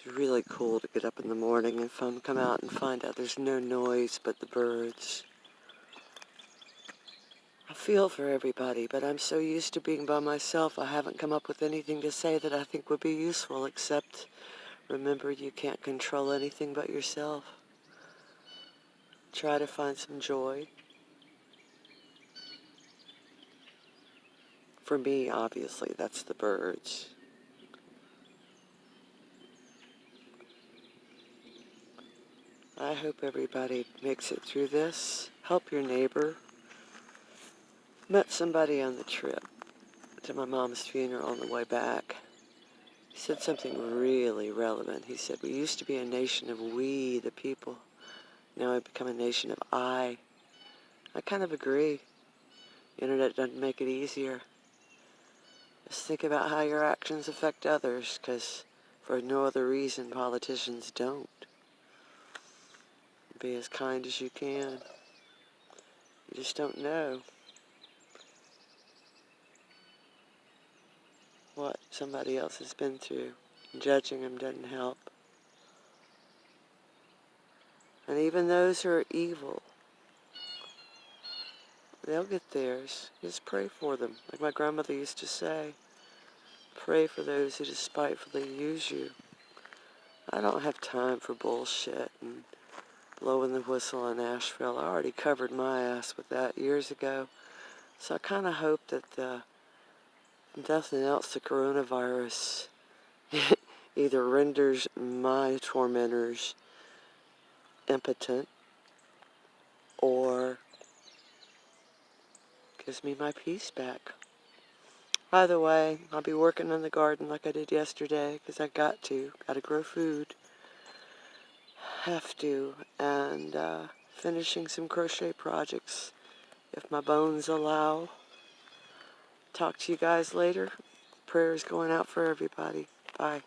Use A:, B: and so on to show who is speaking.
A: It's really cool to get up in the morning and come out and find out there's no noise but the birds. I feel for everybody, but I'm so used to being by myself, I haven't come up with anything to say that I think would be useful, except remember you can't control anything but yourself. Try to find some joy. For me, obviously, that's the birds. I hope everybody makes it through this. Help your neighbor. Met somebody on the trip to my mom's funeral on the way back. He said something really relevant. He said, we used to be a nation of we, the people. Now I've become a nation of I. I kind of agree. The internet doesn't make it easier. Just think about how your actions affect others, because for no other reason politicians don't. Be as kind as you can. You just don't know what somebody else has been through. Judging them doesn't help. And even those who are evil, they'll get theirs. Just pray for them. Like my grandmother used to say, pray for those who despitefully use you. I don't have time for bullshit and blowing the whistle in Asheville. I already covered my ass with that years ago. So I kind of hope that if nothing else, the coronavirus either renders my tormentors impotent or gives me my peace back. Either way, I'll be working in the garden like I did yesterday, because I got to grow food. Have to. And finishing some crochet projects if my bones allow. Talk to you guys later. Prayers going out for everybody. Bye.